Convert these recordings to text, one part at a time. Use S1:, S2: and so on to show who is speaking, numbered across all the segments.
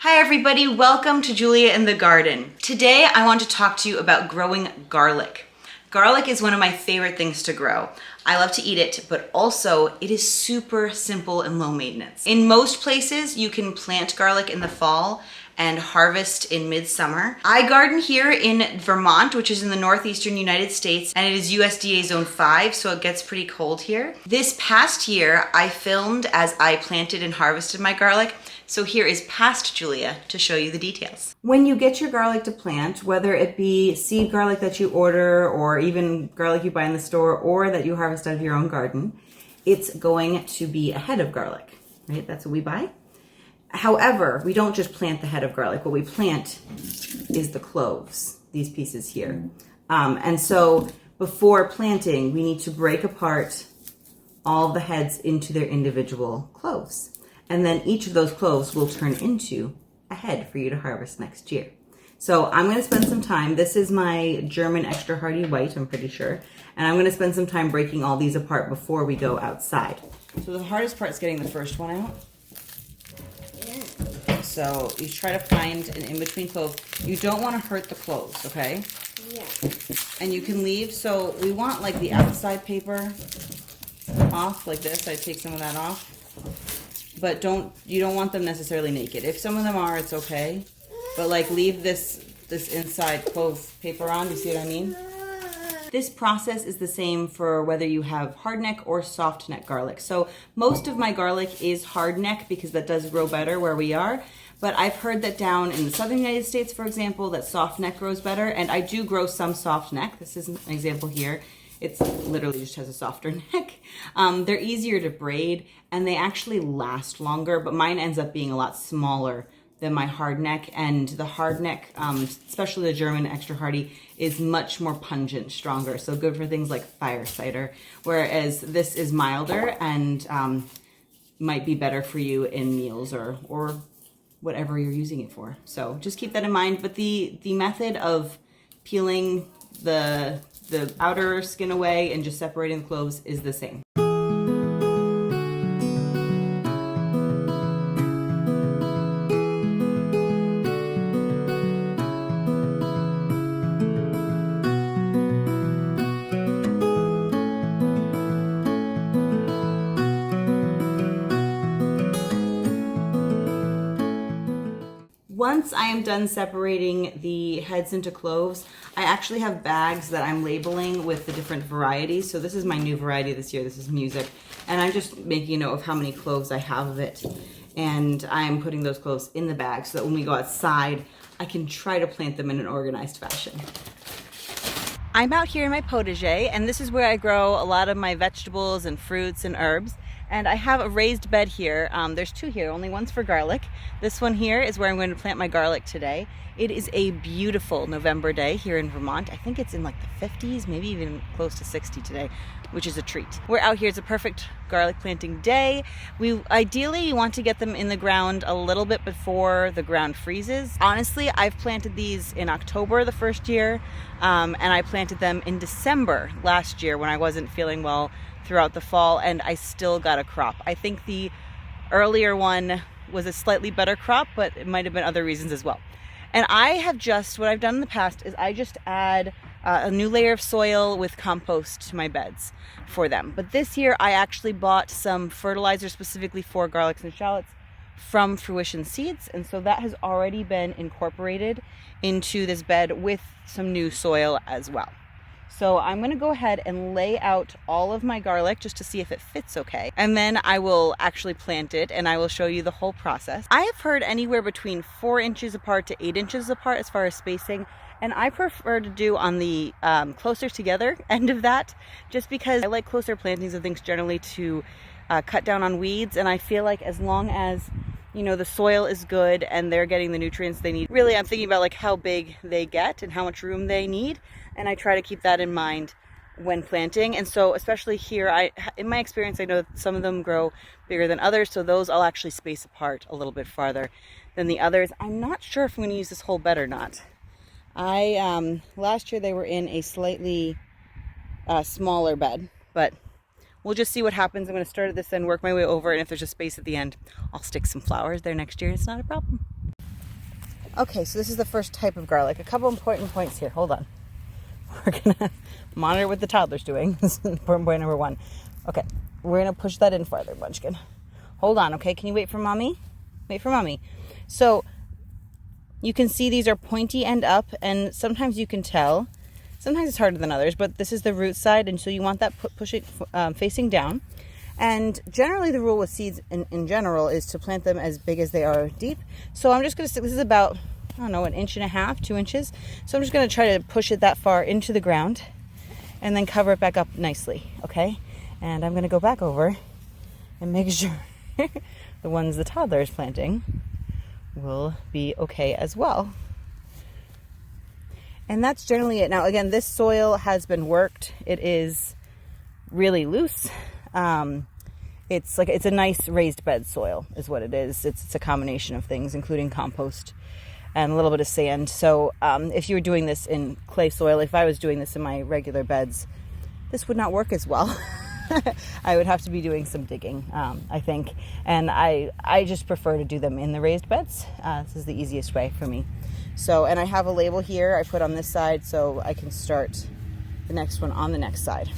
S1: Hi everybody, welcome to Julia in the Garden. Today I want to talk to you about growing garlic. Garlic is one of my favorite things to grow. I love to eat it, but also it is super simple and low maintenance. In most places you can plant garlic in the fall and harvest in midsummer. I garden here in Vermont, which is in the northeastern United States, and it is USDA Zone 5, so it gets pretty cold here. This past year, I filmed as I planted and harvested my garlic, so here is past Julia to show you the details. When you get your garlic to plant, whether it be seed garlic that you order or even garlic you buy in the store or that you harvest out of your own garden, it's going to be a head of garlic, right? That's what we buy. However, we don't just plant the head of garlic. What we plant is the cloves, these pieces here. And so before planting, we need to break apart all the heads into their individual cloves. And then each of those cloves will turn into a head for you to harvest next year. So I'm going to spend some time. This is my German extra hardy white, I'm pretty sure. And I'm going to spend some time breaking all these apart before we go outside. So the hardest part is getting the first one out. So you try to find an in-between clove. You don't want to hurt the cloves, okay?
S2: Yeah.
S1: And you can leave, so we want like the outside paper off, like this. I take some of that off. But you don't want them necessarily naked. If some of them are, it's okay. But like leave this inside clove paper on, do you see what I mean? This process is the same for whether you have hard neck or soft neck garlic. So most of my garlic is hard neck because that does grow better where we are. But I've heard that down in the southern United States, for example, that soft neck grows better. And I do grow some soft neck. This is an example here. It's literally just has a softer neck. They're easier to braid and they actually last longer, but mine ends up being a lot smaller than my hard neck. And the hard neck, especially the German extra hardy, is much more pungent, stronger. So good for things like fire cider. Whereas this is milder and might be better for you in meals or whatever you're using it for. So just keep that in mind. But the method of peeling the outer skin away and just separating the cloves is the same. Once I am done separating the heads into cloves, I actually have bags that I'm labeling with the different varieties. So this is my new variety this year. This is music. And I'm just making a note of how many cloves I have of it. And I'm putting those cloves in the bag so that when we go outside, I can try to plant them in an organized fashion. I'm out here in my potager, and this is where I grow a lot of my vegetables and fruits and herbs. And I have a raised bed here. There's two here, only one's for garlic. This one here is where I'm going to plant my garlic today. It is a beautiful November day here in Vermont. I think it's in like the 50s, maybe even close to 60 today, which is a treat. We're out here, it's a perfect garlic planting day. We ideally want to get them in the ground a little bit before the ground freezes. Honestly, I've planted these in October the first year, and I planted them in December last year when I wasn't feeling well throughout the fall, and I still got a crop. I think the earlier one was a slightly better crop, but it might have been other reasons as well. And what I've done in the past is I just add a new layer of soil with compost to my beds for them. But this year I actually bought some fertilizer specifically for garlics and shallots from Fruition Seeds, and so that has already been incorporated into this bed with some new soil as well. So I'm going to go ahead and lay out all of my garlic just to see if it fits okay. And then I will actually plant it and I will show you the whole process. I have heard anywhere between 4 inches apart to 8 inches apart as far as spacing. And I prefer to do on the closer together end of that, just because I like closer plantings of things generally to cut down on weeds. And I feel like as long as the soil is good and they're getting the nutrients they need. Really, I'm thinking about like how big they get and how much room they need. And I try to keep that in mind when planting. And so especially here, in my experience, I know some of them grow bigger than others. So those I'll actually space apart a little bit farther than the others. I'm not sure if I'm going to use this whole bed or not. Last year they were in a slightly smaller bed, but we'll just see what happens. I'm going to start at this end, work my way over, and if there's a space at the end, I'll stick some flowers there next year. It's not a problem. Okay, so this is the first type of garlic. A couple important points here. Hold on. We're gonna monitor what the toddler's doing. This is important point number 1. Okay, we're gonna push that in farther, Munchkin. Hold on, okay? Can you wait for mommy? Wait for mommy. So you can see these are pointy end up, and sometimes you can tell. Sometimes it's harder than others, but this is the root side, and so you want that pushing facing down. And generally the rule with seeds in general is to plant them as big as they are deep. So I'm just going to stick, this is about, I don't know, 1.5 inches, 2 inches. So I'm just going to try to push it that far into the ground and then cover it back up nicely, okay? And I'm going to go back over and make sure the ones the toddler is planting will be okay as well. And that's generally it. Now, again, this soil has been worked. It is really loose. It's a nice raised bed soil is what it is. It's a combination of things, including compost and a little bit of sand. So if you were doing this in clay soil, if I was doing this in my regular beds, this would not work as well. I would have to be doing some digging, I think. And I just prefer to do them in the raised beds. This is the easiest way for me. So, and I have a label here I put on this side so I can start the next one on the next side.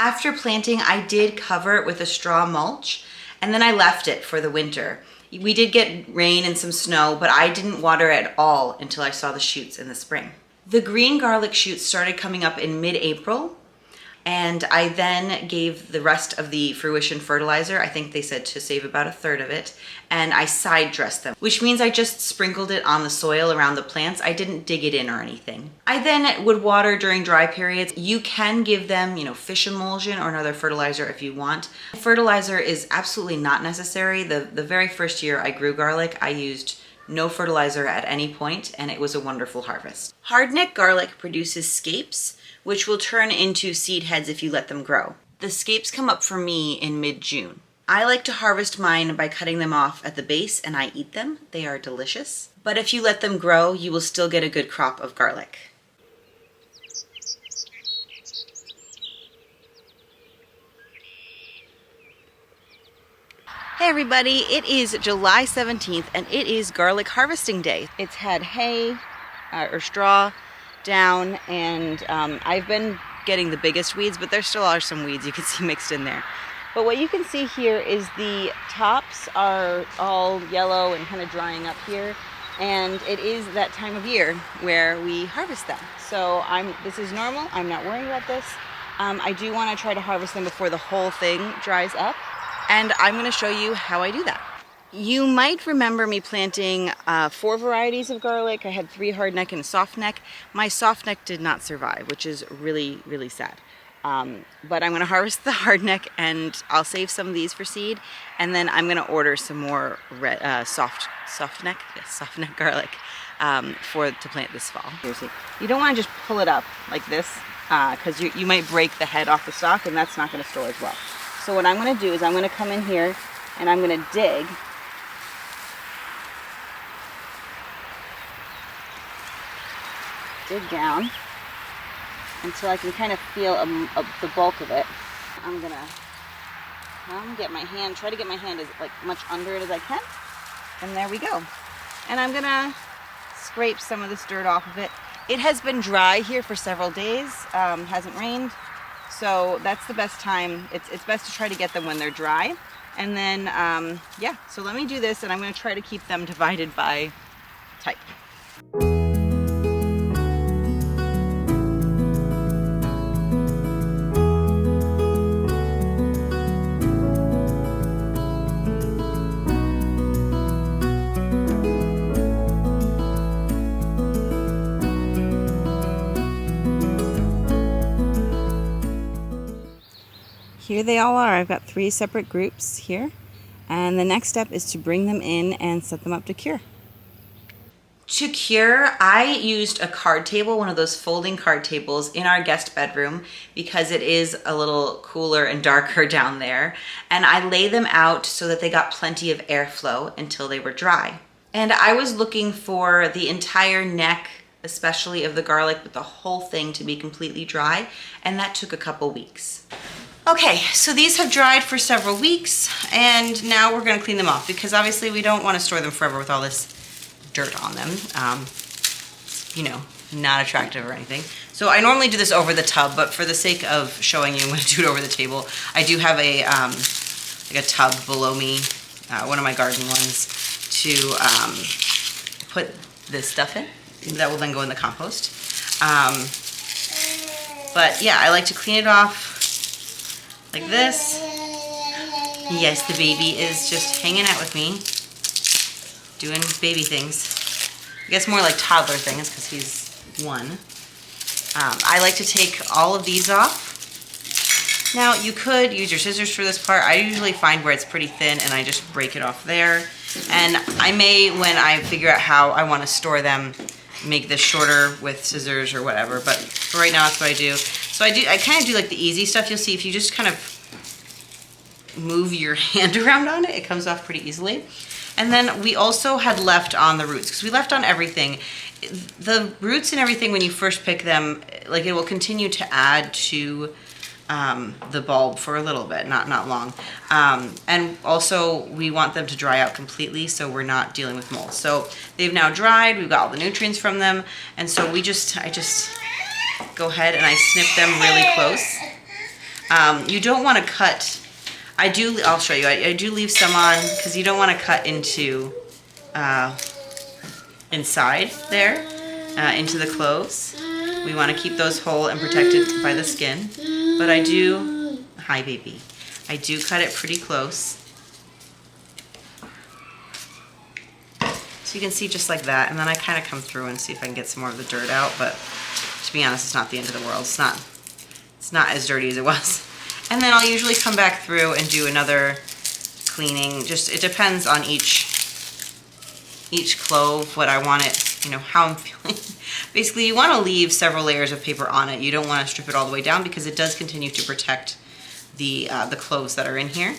S1: After planting, I did cover it with a straw mulch, and then I left it for the winter. We did get rain and some snow, but I didn't water at all until I saw the shoots in the spring. The green garlic shoots started coming up in mid-April, and I then gave the rest of the fruition fertilizer. I think they said to save about 1/3 of it, and I side dressed them, which means I just sprinkled it on the soil around the plants. I didn't dig it in or anything. I then would water during dry periods. You can give them, fish emulsion or another fertilizer if you want. Fertilizer is absolutely not necessary. The very first year I grew garlic, I used no fertilizer at any point, and it was a wonderful harvest. Hardneck garlic produces scapes, which will turn into seed heads if you let them grow. The scapes come up for me in mid-June. I like to harvest mine by cutting them off at the base, and I eat them. They are delicious. But if you let them grow, you will still get a good crop of garlic. Hey everybody, it is July 17th and it is garlic harvesting day. It's had hay or straw down, and I've been getting the biggest weeds, but there still are some weeds you can see mixed in there. But what you can see here is the tops are all yellow and kind of drying up here, and it is that time of year where we harvest them. So this is normal. I'm not worrying about this. I do want to try to harvest them before the whole thing dries up, and I'm going to show you how I do that. You might remember me planting 4 varieties of garlic. I had 3 hardneck and a softneck. My softneck did not survive, which is really, really sad. But I'm going to harvest the hardneck, and I'll save some of these for seed, and then I'm going to order some more softneck garlic to plant this fall. Seriously, you don't want to just pull it up like this because you might break the head off the stalk, and that's not going to store as well. So what I'm going to do is I'm going to come in here and I'm going to dig. Dig down until I can kind of feel the bulk of it. I'm gonna try to get my hand as much under it as I can, and there we go. And I'm gonna scrape some of this dirt off of it. It has been dry here for several days, hasn't rained, so that's the best time. It's best to try to get them when they're dry. And then, yeah, so let me do this, and I'm gonna try to keep them divided by type. here they all are. I've got 3 separate groups here. And the next step is to bring them in and set them up to cure. To cure, I used a card table, one of those folding card tables in our guest bedroom because it is a little cooler and darker down there. And I lay them out so that they got plenty of airflow until they were dry. And I was looking for the entire neck, especially of the garlic, but the whole thing to be completely dry. And that took a couple weeks. Okay, so these have dried for several weeks and now we're gonna clean them off because obviously we don't wanna store them forever with all this dirt on them. You know, not attractive or anything. So I normally do this over the tub, but for the sake of showing you, I'm gonna do it over the table. I do have a like a tub below me, one of my garden ones, to put this stuff in. That will then go in the compost. But yeah, I like to clean it off like this. Yes, the baby is just hanging out with me, doing baby things. I guess more like toddler things because he's 1. I like to take all of these off. Now you could use your scissors for this part. I usually find where it's pretty thin and I just break it off there. And I may, when I figure out how I want to store them, make this shorter with scissors or whatever, but for right now that's what I do. So I kind of do like the easy stuff. You'll see if you just kind of move your hand around on it, it comes off pretty easily. And then we also had left on the roots, because we left on everything. The roots and everything, when you first pick them, like it will continue to add to the bulb for a little bit, not long. And also we want them to dry out completely so we're not dealing with mold. So they've now dried, we've got all the nutrients from them, and so I just go ahead and I snip them really close. You don't want to cut, I'll show you, I do leave some on because you don't want to cut into inside there, into the cloves. We want to keep those whole and protected by the skin. But I do, hi baby, I do cut it pretty close. So you can see just like that, and then I kind of come through and see if I can get some more of the dirt out, but to be honest, it's not the end of the world. It's not as dirty as it was. And then I'll usually come back through and do another cleaning. Just, it depends on each clove, what I want it, you know, how I'm feeling. Basically, you want to leave several layers of paper on it. You don't want to strip it all the way down because it does continue to protect the cloves that are in here.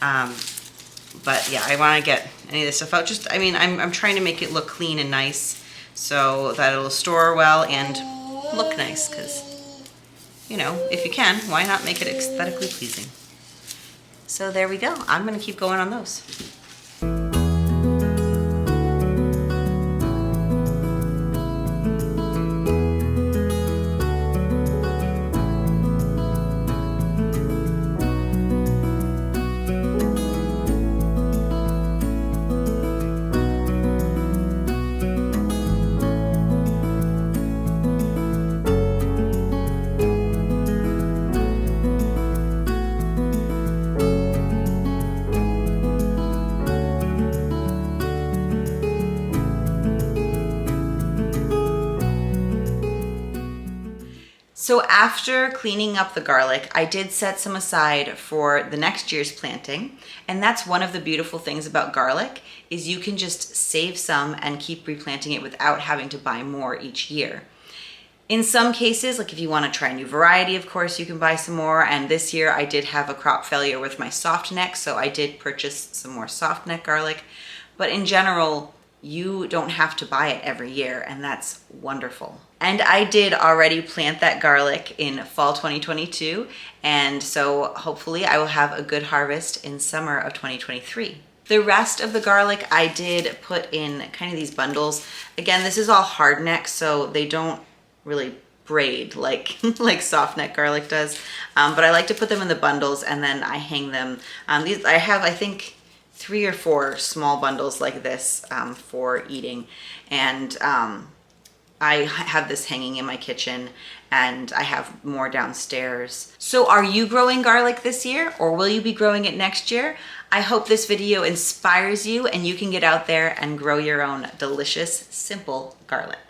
S1: But yeah, I want to get any of this stuff out. Just, I mean, I'm trying to make it look clean and nice so that it'll store well and look nice because, you know, if you can, why not make it aesthetically pleasing? So there we go. I'm going to keep going on those. So after cleaning up the garlic, I did set some aside for the next year's planting. And that's one of the beautiful things about garlic is you can just save some and keep replanting it without having to buy more each year. In some cases, like if you want to try a new variety, of course, you can buy some more. And this year I did have a crop failure with my soft neck, so I did purchase some more soft neck garlic. But in general, you don't have to buy it every year, and that's wonderful. And I did already plant that garlic in fall 2022, and so hopefully I will have a good harvest in summer of 2023. The rest of the garlic I did put in kind of these bundles. Again, this is all hard neck, so they don't really braid like soft neck garlic does, but I like to put them in the bundles and then I hang them. These I have, I think, 3 or 4 small bundles like this for eating, and I have this hanging in my kitchen and I have more downstairs. So are you growing garlic this year, or will you be growing it next year? I hope this video inspires you and you can get out there and grow your own delicious, simple garlic.